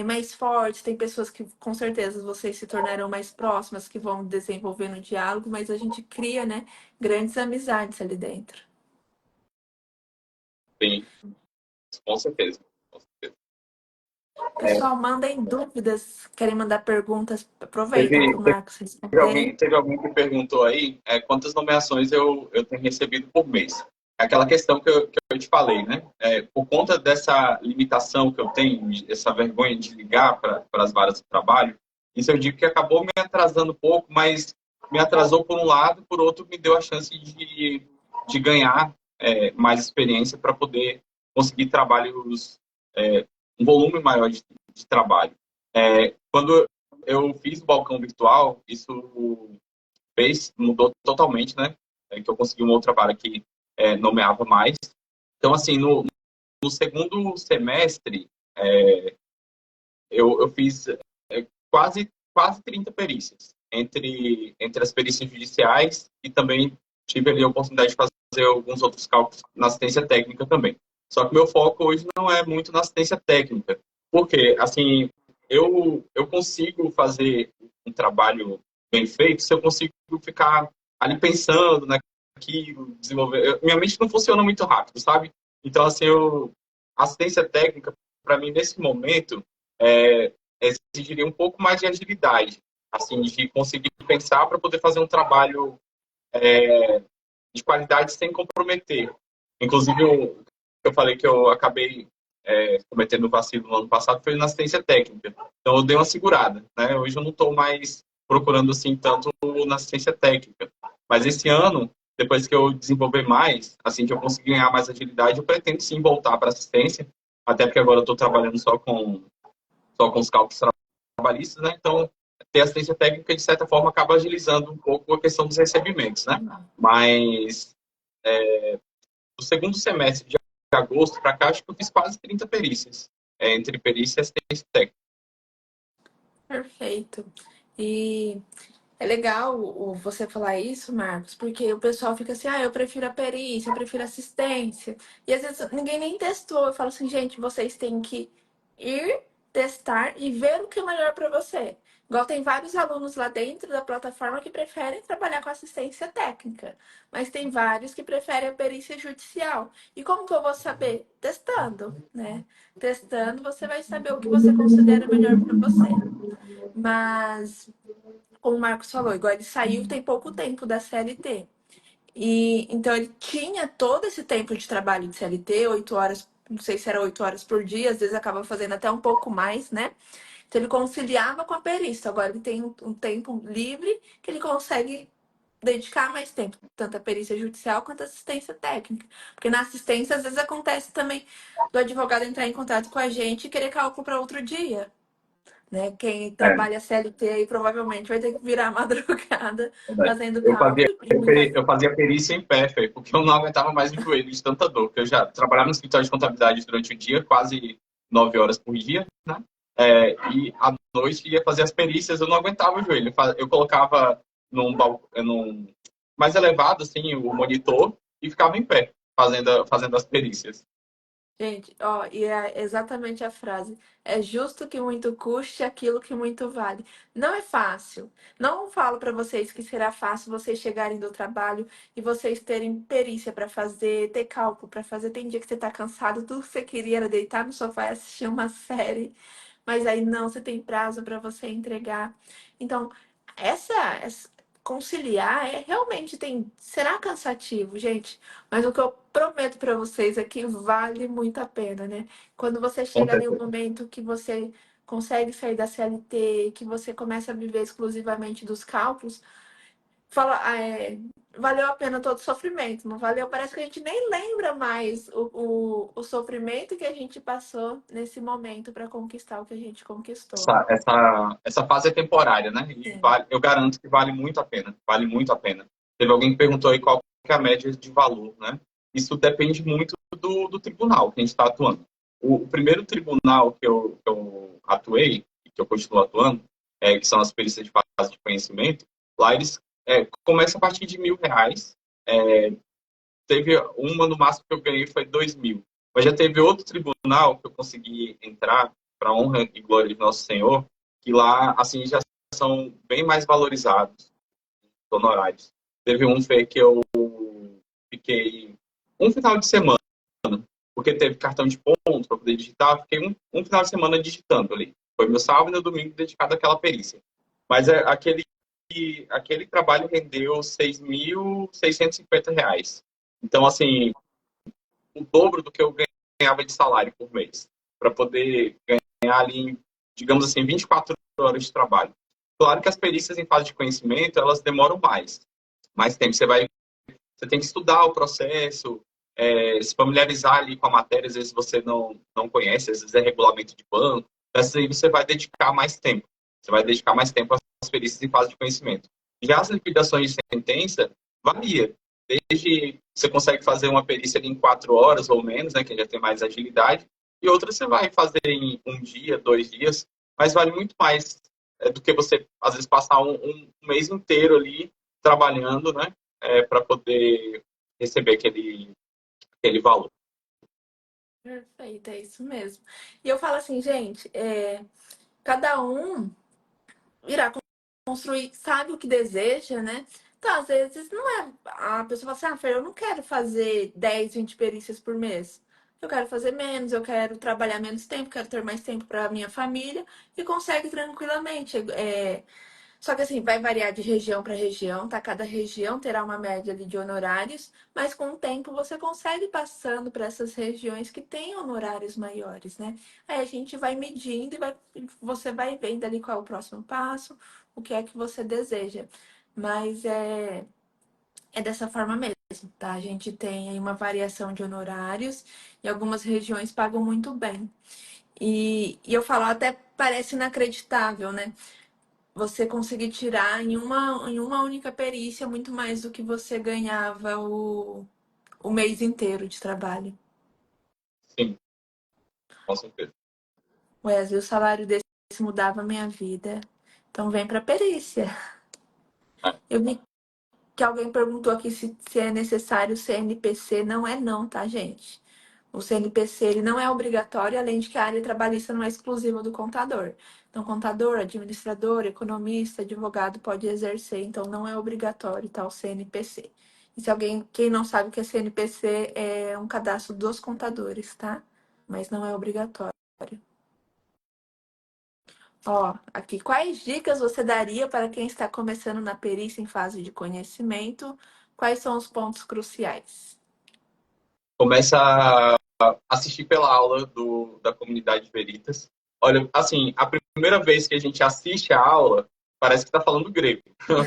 mais fortes. Tem pessoas que com certeza vocês se tornarão mais próximas, que vão desenvolvendo diálogo, mas a gente cria, né, grandes amizades ali dentro. Sim, com certeza. Com certeza. Pessoal, mandem dúvidas, querem mandar perguntas, aproveitem Teve, para o Marcos responder. teve alguém que perguntou aí quantas nomeações eu tenho recebido por mês. É aquela questão que eu te falei, né? Por conta dessa limitação que eu tenho, essa vergonha de ligar para as varas de trabalho, isso eu digo que acabou me atrasando um pouco, mas me atrasou por um lado, por outro me deu a chance de ganhar mais experiência para poder conseguir trabalhos, um volume maior de trabalho. Quando eu fiz o balcão virtual, isso mudou totalmente, né? Que eu consegui um outro trabalho que nomeava mais. Então, assim, no segundo semestre, eu fiz quase 30 perícias, entre as perícias judiciais e também tive ali a oportunidade de fazer alguns outros cálculos na assistência técnica também. Só que meu foco hoje não é muito na assistência técnica, porque, assim, eu consigo fazer um trabalho bem feito se eu consigo ficar ali pensando naquilo, desenvolver. Minha mente não funciona muito rápido, sabe? Então, assim, assistência técnica, para mim, nesse momento, é, exigiria um pouco mais de agilidade, assim, de conseguir pensar para poder fazer um trabalho de qualidade sem comprometer. Inclusive, eu falei que eu acabei cometendo vacilo no ano passado foi na assistência técnica. Então, eu dei uma segurada, né? Hoje eu não estou mais procurando assim tanto na assistência técnica. Mas esse ano, depois que eu desenvolver mais, assim que eu conseguir ganhar mais agilidade, eu pretendo sim voltar para assistência, até porque agora eu estou trabalhando só com os cálculos trabalhistas, né? Então, ter assistência técnica, de certa forma, acaba agilizando um pouco a questão dos recebimentos, né? Mas, no segundo semestre de agosto para cá, acho que eu fiz quase 30 perícias, entre perícia e assistência técnica. Perfeito. E é legal você falar isso, Marcos, porque o pessoal fica assim, eu prefiro a perícia, eu prefiro a assistência. E às vezes ninguém nem testou. Eu falo assim, gente, vocês têm que ir testar e ver o que é melhor para você. Igual tem vários alunos lá dentro da plataforma que preferem trabalhar com assistência técnica, mas tem vários que preferem a perícia judicial. E como que eu vou saber? Testando, né? Testando, você vai saber o que você considera melhor para você. Mas como o Marcos falou, igual ele saiu tem pouco tempo da CLT. E então ele tinha todo esse tempo de trabalho de CLT, 8 horas, não sei se era 8 horas por dia, às vezes acaba fazendo até um pouco mais, né? Então ele conciliava com a perícia. Agora ele tem um tempo livre que ele consegue dedicar mais tempo, tanto a perícia judicial quanto a assistência técnica. Porque na assistência, às vezes acontece também do advogado entrar em contato com a gente e querer cálculo para outro dia, né? Quem É, trabalha CLT aí provavelmente vai ter que virar madrugada verdade. fazendo Eu fazia, cálculo e muitas. eu fazia perícia em pé, Fê, porque eu não aguentava mais o joelho de tanta dor. Porque eu já trabalhava no escritório de contabilidade durante o dia, quase 9 horas por dia, né? E à noite ia fazer as perícias, eu não aguentava o joelho. Eu colocava num mais elevado, assim, o monitor e ficava em pé, fazendo as perícias. Gente, ó, e é exatamente a frase. É justo que muito custe aquilo que muito vale. Não é fácil. Não falo para vocês que será fácil vocês chegarem do trabalho e vocês terem perícia para fazer, ter cálculo para fazer. Tem dia que você tá cansado, tudo que você queria era deitar no sofá e assistir uma série. Mas aí não, você tem prazo para você entregar. Então, essa conciliar realmente será cansativo, gente, mas o que eu prometo para vocês é que vale muito a pena, né? Quando você Com chega ali um certeza. momento que você consegue sair da CLT, que você começa a viver exclusivamente dos cálculos, fala, valeu a pena todo o sofrimento, não valeu? Parece que a gente nem lembra mais o sofrimento que a gente passou nesse momento para conquistar o que a gente conquistou. Essa fase é temporária, né? E Sim. vale, eu garanto que vale muito a pena. Vale muito a pena. Teve alguém que perguntou aí qual que é a média de valor, né? Isso depende muito do tribunal que a gente está atuando. O primeiro tribunal que eu atuei, e que eu continuo atuando, que são as perícias de fase de conhecimento, lá eles começam a partir de R$ 1.000. É, teve uma, no máximo, que eu ganhei foi 2.000. Mas já teve outro tribunal que eu consegui entrar, para honra e glória de Nosso Senhor, que lá, assim, já são bem mais valorizados os honorários. Teve um foi que eu fiquei um final de semana, porque teve cartão de ponto para poder digitar, fiquei um final de semana digitando ali. Foi meu sábado e meu domingo dedicado àquela perícia. Mas aquele trabalho rendeu R$ 6.650. Então, assim, o dobro do que eu ganhava de salário por mês, para poder ganhar ali, digamos assim, 24 horas de trabalho. Claro que as perícias em fase de conhecimento, elas demoram mais tempo. Você tem que estudar o processo, se familiarizar ali com a matéria, às vezes você não conhece, às vezes é regulamento de banco, dessa aí você vai dedicar mais tempo. Você vai dedicar mais tempo às perícias em fase de conhecimento. Já as liquidações de sentença, varia. Desde você consegue fazer uma perícia em 4 horas ou menos, né, que já tem mais agilidade, e outra você vai fazer em um dia, 2 dias, mas vale muito mais do que você, às vezes, passar um mês inteiro ali trabalhando, né, para poder receber aquele valor. Perfeito, é isso mesmo. E eu falo assim, gente, cada um irá construir, sabe o que deseja, né? Então, às vezes, não é. A pessoa fala assim, ah, Fer, eu não quero fazer 10, 20 perícias por mês. Eu quero fazer menos, eu quero trabalhar menos tempo, quero ter mais tempo para minha família e consegue tranquilamente. Só que assim, vai variar de região para região, tá? Cada região terá uma média ali de honorários, mas com o tempo você consegue ir passando para essas regiões que têm honorários maiores, né? Aí a gente vai medindo e você vai vendo ali qual é o próximo passo, o que é que você deseja. Mas é dessa forma mesmo, tá? A gente tem aí uma variação de honorários e algumas regiões pagam muito bem. E eu falo, até parece inacreditável, né? Você conseguir tirar em uma única perícia muito mais do que você ganhava o mês inteiro de trabalho. Sim, com certeza. Wesley, o salário desse mudava a minha vida. Então vem pra perícia. É, Eu vi que alguém perguntou aqui se é necessário o CNPC. Não é não, tá, gente? O CNPC ele não é obrigatório, além de que a área trabalhista não é exclusiva do contador. Então, contador, administrador, economista, advogado pode exercer, então não é obrigatório, tá, o CNPC. E se alguém, quem não sabe o que é CNPC, é um cadastro dos contadores, tá? Mas não é obrigatório. Ó, aqui, quais dicas você daria para quem está começando na perícia em fase de conhecimento? Quais são os pontos cruciais? começa a assistir pela aula da comunidade Veritas. Olha, assim, a primeira vez que a gente assiste a aula, parece que está falando grego.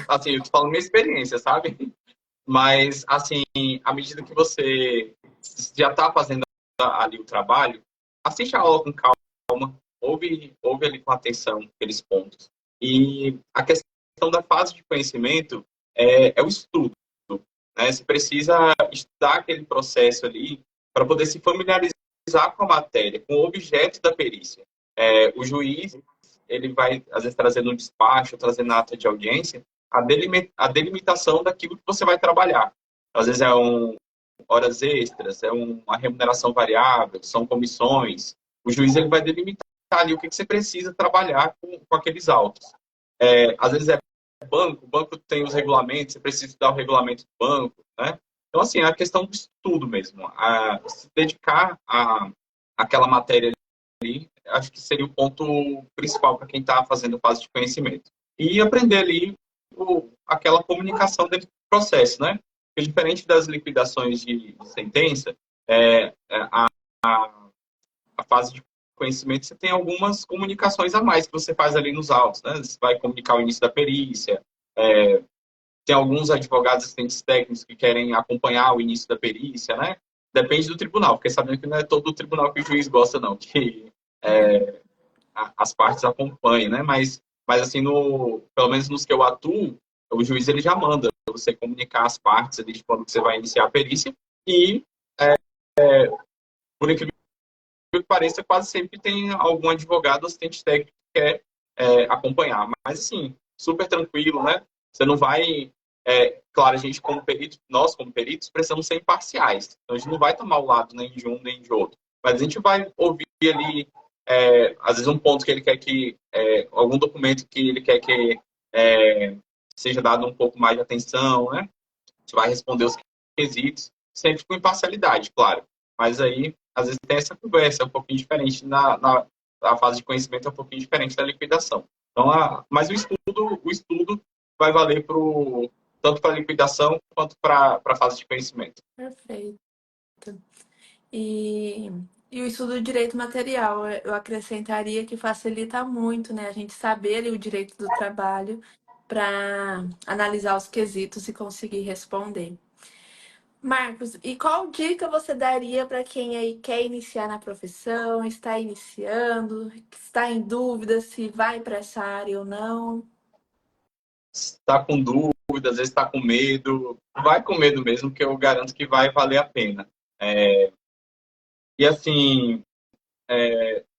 Assim, eu estou falando minha experiência, sabe? Mas, assim, à medida que você já está fazendo ali o trabalho, assiste a aula com calma, ouve ali com atenção aqueles pontos. E a questão da fase de conhecimento é o estudo, né? Você precisa estudar aquele processo ali para poder se familiarizar com a matéria, com o objeto da perícia. O juiz, ele vai, às vezes, trazendo um despacho, trazendo ata de audiência, a delimitação daquilo que você vai trabalhar. Às vezes horas extras, uma remuneração variável, são comissões. O juiz ele vai delimitar ali o que você precisa trabalhar com aqueles autos. Às vezes o banco tem os regulamentos, você precisa estudar o regulamento do banco, né? Então, assim, é a questão do estudo mesmo, se dedicar àquela matéria ali, acho que seria o ponto principal para quem está fazendo fase de conhecimento. E aprender ali aquela comunicação dentro do processo, né? Porque diferente das liquidações de sentença, a fase de conhecimento, você tem algumas comunicações a mais que você faz ali nos autos, né? Você vai comunicar o início da perícia, tem alguns advogados assistentes técnicos que querem acompanhar o início da perícia, né? Depende do tribunal, porque sabendo que não é todo o tribunal que o juiz gosta, não, que as partes acompanhem, né? Mas assim, pelo menos nos que eu atuo, o juiz ele já manda você comunicar as partes ali de quando você vai iniciar a perícia e, por incrível que pareça, quase sempre tem algum advogado assistente técnico que quer acompanhar. Mas, assim, super tranquilo, né? Você não vai... claro, a gente como perito, nós como peritos, precisamos ser imparciais. Então, a gente não vai tomar o lado nem de um nem de outro. Mas a gente vai ouvir ali, às vezes, um ponto que ele quer que... algum documento que ele quer que seja dado um pouco mais de atenção, né? A gente vai responder os quesitos, sempre com imparcialidade, claro. Mas aí, às vezes, tem essa conversa, é um pouquinho diferente na fase de conhecimento, é um pouquinho diferente da liquidação. Então, mas o estudo vai valer tanto para a liquidação quanto para a fase de conhecimento. Perfeito. E, e o estudo do direito material, eu acrescentaria que facilita muito, né? A gente saber ali o direito do trabalho para analisar os quesitos e conseguir responder. Marcos, e qual dica você daria para quem aí quer iniciar na profissão, está iniciando, está em dúvida se vai para essa área ou não? Está com dúvidas, às vezes está com medo, vai com medo mesmo, que eu garanto que vai valer a pena. E assim,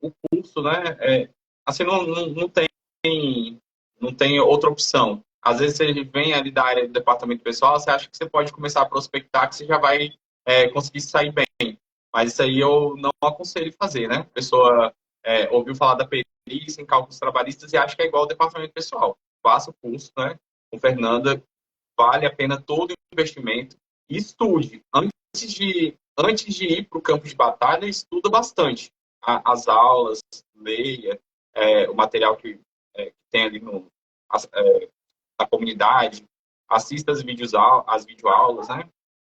o curso, né? Assim, não tem outra opção. Às vezes você vem ali da área do departamento pessoal, você acha que você pode começar a prospectar, que você já vai conseguir sair bem. Mas isso aí eu não aconselho fazer, né? A pessoa ouviu falar da perícia em cálculos trabalhistas e acha que é igual ao departamento pessoal. Faça o curso, né? Com Fernanda, vale a pena todo o investimento. E estude. Antes de ir para o campo de batalha, estuda bastante. As aulas, leia o material que tem ali na comunidade, assista as videoaulas, né?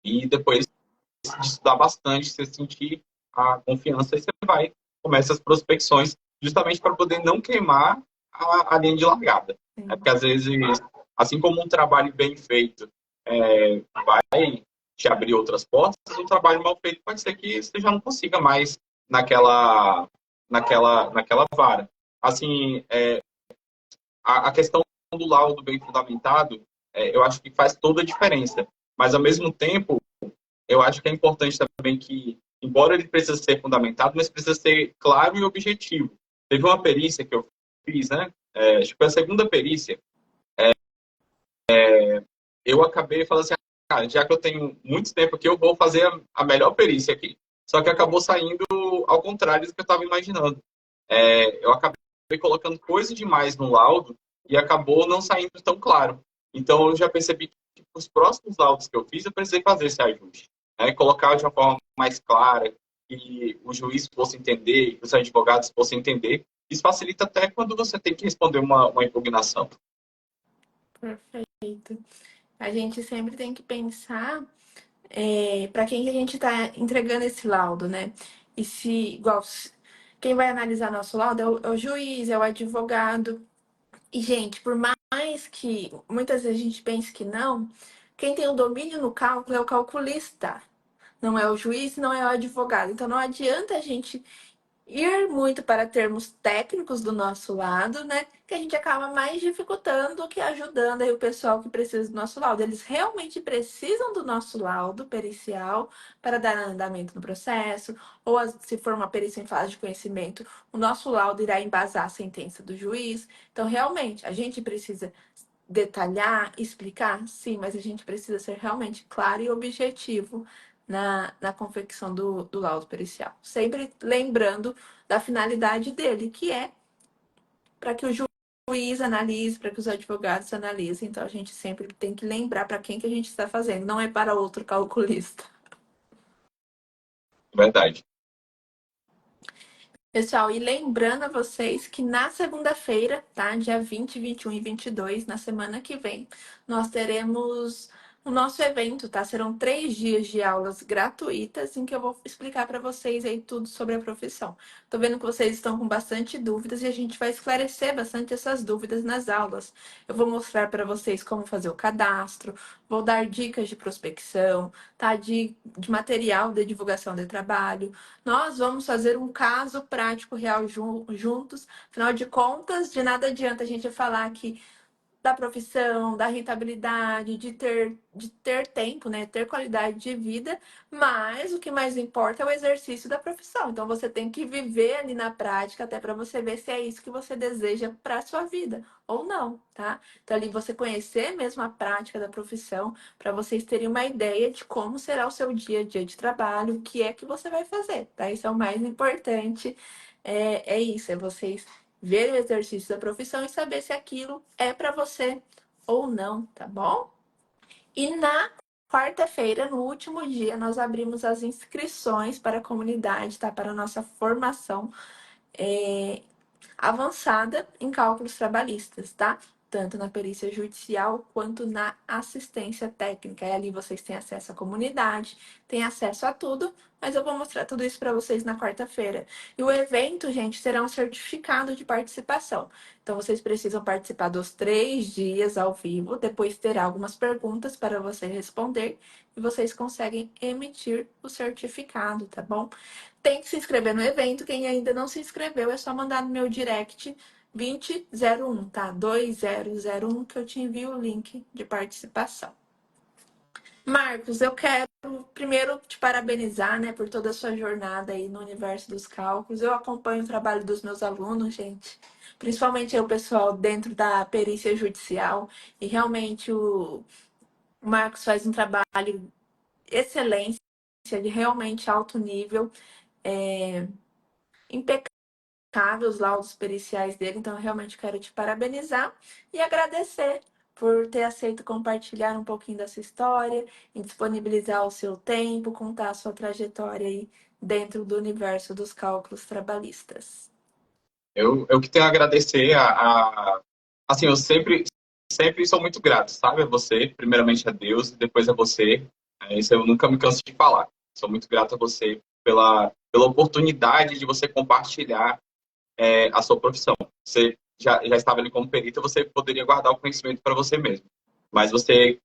E depois de estudar bastante, você sentir a confiança, e você vai, começa as prospecções, justamente para poder não queimar a linha de largada. Porque às vezes, assim como um trabalho bem feito vai te abrir outras portas, um trabalho mal feito pode ser que você já não consiga mais naquela vara. Assim, a questão do laudo bem fundamentado, eu acho que faz toda a diferença. Mas, ao mesmo tempo, eu acho que é importante também que, embora ele precise ser fundamentado, mas precisa ser claro e objetivo. Teve uma perícia que eu fiz, né? Acho que foi a segunda perícia. Eu acabei falando assim, já que eu tenho muito tempo aqui, eu vou fazer a melhor perícia aqui. Só que acabou saindo ao contrário do que eu estava imaginando. Eu acabei colocando coisa demais no laudo e acabou não saindo tão claro. Então, eu já percebi que os próximos laudos que eu fiz, eu precisei fazer esse ajuste. Colocar de uma forma mais clara, que o juiz fosse entender, que os advogados fossem entender. Isso facilita até quando você tem que responder uma impugnação. Perfeito. A gente sempre tem que pensar para quem que a gente está entregando esse laudo, né? E se, igual, quem vai analisar nosso laudo é o juiz, é o advogado. E, gente, por mais que muitas vezes a gente pense que não, quem tem o domínio no cálculo é o calculista. Não é o juiz, não é o advogado. Então, não adianta a gente ir muito para termos técnicos do nosso lado, né? Que a gente acaba mais dificultando do que ajudando aí o pessoal que precisa do nosso laudo. Eles realmente precisam do nosso laudo pericial para dar andamento no processo, ou se for uma perícia em fase de conhecimento, o nosso laudo irá embasar a sentença do juiz. Então, realmente, a gente precisa detalhar, explicar, sim, mas a gente precisa ser realmente claro e objetivo na confecção do laudo pericial. Sempre lembrando da finalidade dele, que é para que o juiz analise, para que os advogados analisem. Então, a gente sempre tem que lembrar para quem que a gente está fazendo, não é para outro calculista. Verdade. Pessoal, e lembrando a vocês que na segunda-feira, tá? Dia 20, 21 e 22, na semana que vem, nós teremos o nosso evento, tá? Serão 3 dias de aulas gratuitas em que eu vou explicar para vocês aí tudo sobre a profissão. Tô vendo que vocês estão com bastante dúvidas e a gente vai esclarecer bastante essas dúvidas nas aulas. Eu vou mostrar para vocês como fazer o cadastro, vou dar dicas de prospecção, tá? De material de divulgação de trabalho. Nós vamos fazer um caso prático real juntos. Afinal de contas, de nada adianta a gente falar que da profissão, da rentabilidade, de ter tempo, né? Ter qualidade de vida, mas o que mais importa é o exercício da profissão. Então você tem que viver ali na prática até para você ver se é isso que você deseja para a sua vida ou não, tá? Então ali você conhecer mesmo a prática da profissão, para vocês terem uma ideia de como será o seu dia a dia de trabalho, o que é que você vai fazer, tá? Isso é o mais importante. É isso, é vocês ver o exercício da profissão e saber se aquilo é para você ou não, tá bom? E na quarta-feira, no último dia, nós abrimos as inscrições para a comunidade, tá? Para a nossa formação avançada em cálculos trabalhistas, tá? Tanto na perícia judicial quanto na assistência técnica. E ali vocês têm acesso à comunidade, têm acesso a tudo, mas eu vou mostrar tudo isso para vocês na quarta-feira. E o evento, gente, será um certificado de participação. Então, vocês precisam participar dos 3 dias ao vivo, depois terá algumas perguntas para você responder e vocês conseguem emitir o certificado, tá bom? Tem que se inscrever no evento. Quem ainda não se inscreveu, é só mandar no meu direct 2001, tá? 2001 que eu te envio o link de participação. Marcos, eu quero primeiro te parabenizar, né, por toda a sua jornada aí no universo dos cálculos. Eu acompanho o trabalho dos meus alunos, gente, principalmente o pessoal dentro da perícia judicial, e realmente o Marcos faz um trabalho excelente, de realmente alto nível, impecável os laudos periciais dele, então eu realmente quero te parabenizar e agradecer por ter aceito compartilhar um pouquinho dessa história, e disponibilizar o seu tempo, contar a sua trajetória aí dentro do universo dos cálculos trabalhistas. Eu que tenho a agradecer assim, eu sempre sou muito grato, sabe? A você, primeiramente a Deus, e depois a você. Isso eu nunca me canso de falar. Sou muito grato a você pela oportunidade de você compartilhar a sua profissão. Você já estava ali como perita, você poderia guardar o conhecimento para você mesmo. Mas você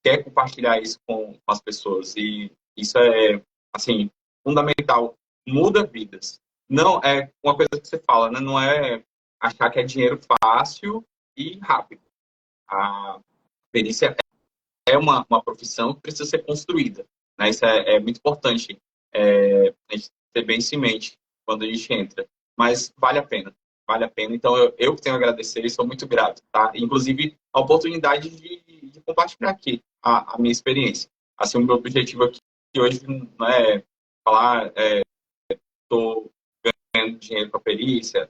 quer compartilhar isso com as pessoas. E isso é, assim, fundamental. Muda vidas. Não é uma coisa que você fala, né? Não é achar que é dinheiro fácil e rápido. A perícia é uma profissão que precisa ser construída. Né? Isso é muito importante a gente ter bem isso em mente quando a gente entra. Mas vale a pena. Vale a pena. Então, eu que tenho a agradecer e sou muito grato. Tá? Inclusive, a oportunidade de compartilhar aqui a minha experiência. Assim, o meu objetivo aqui hoje não é falar estou ganhando dinheiro com a perícia,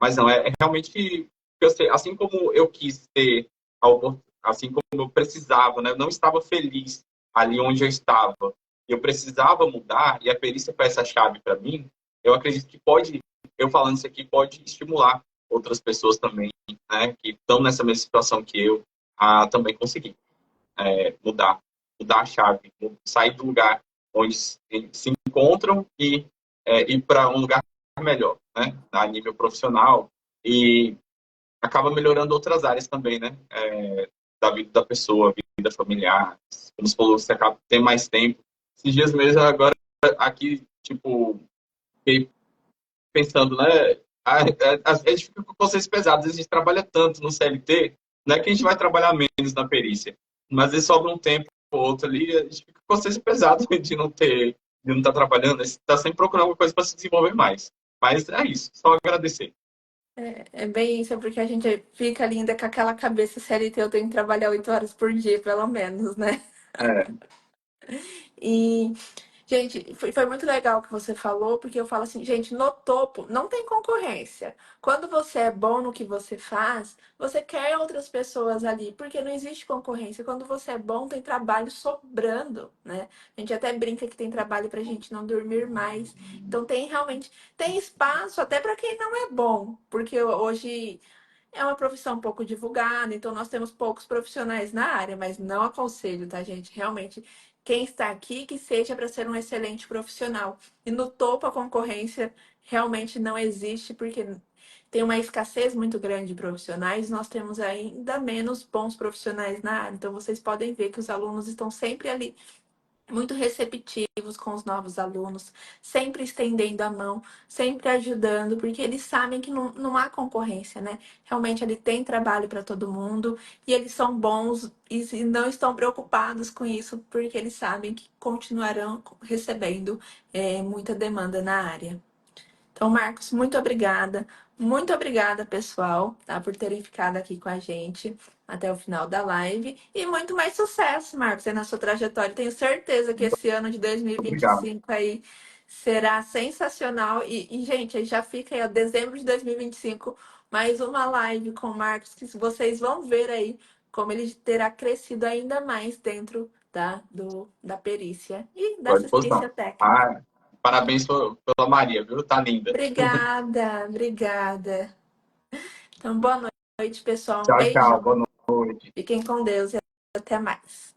mas não, é realmente, eu sei, assim como eu quis ter a oportunidade, assim como eu precisava, né? Eu não estava feliz ali onde eu estava. Eu precisava mudar e a perícia foi essa chave para mim. Eu acredito que eu falando isso aqui, pode estimular outras pessoas também, né? Que estão nessa mesma situação que eu, a também conseguir mudar a chave, sair do lugar onde se encontram e ir para um lugar melhor, né? A nível profissional e acaba melhorando outras áreas também, né? Da vida da pessoa, vida familiar. Como você falou, você acaba tendo mais tempo. Esses dias mesmo, agora, aqui, tipo, fiquei pensando, né? A gente fica com consciência pesada. Às vezes a gente trabalha tanto no CLT, não é que a gente vai trabalhar menos na perícia, mas às vezes sobra um tempo ou outro ali, a gente fica com consciência pesada de não estar trabalhando, está sempre procurando alguma coisa para se desenvolver mais. Mas é isso, só agradecer. É bem isso, é porque a gente fica ali ainda com aquela cabeça CLT, eu tenho que trabalhar 8 horas por dia, pelo menos, né? É, E Gente, foi muito legal o que você falou, porque eu falo assim, gente, no topo não tem concorrência. Quando você é bom no que você faz, você quer outras pessoas ali, porque não existe concorrência. Quando você é bom, tem trabalho sobrando, né? A gente até brinca que tem trabalho pra gente não dormir mais. Então tem realmente, tem espaço até para quem não é bom, porque hoje é uma profissão pouco divulgada, então nós temos poucos profissionais na área, mas não aconselho, tá, gente? Realmente, quem está aqui, que seja para ser um excelente profissional. E no topo, a concorrência realmente não existe, porque tem uma escassez muito grande de profissionais, nós temos ainda menos bons profissionais na área. Então, vocês podem ver que os alunos estão sempre ali muito receptivos com os novos alunos, sempre estendendo a mão, sempre ajudando, porque eles sabem que não há concorrência, né? Realmente ele tem trabalho para todo mundo e eles são bons e não estão preocupados com isso, porque eles sabem que continuarão recebendo muita demanda na área. Então, Marcos, muito obrigada. Muito obrigada, pessoal, tá, por terem ficado aqui com a gente até o final da live. E muito mais sucesso, Marcos, aí na sua trajetória. Tenho certeza que esse ano de Obrigado. 2025 aí será sensacional. Gente, aí já fica aí, ó, dezembro de 2025, mais uma live com o Marcos, que vocês vão ver aí como ele terá crescido ainda mais dentro da perícia e da Estou à disposição. assistência técnica. Ah, parabéns pela Maria, viu? Tá linda. Obrigada, obrigada. Então, boa noite, pessoal. Um Tchau, tchau. beijão. Boa noite. Fiquem com Deus e até mais.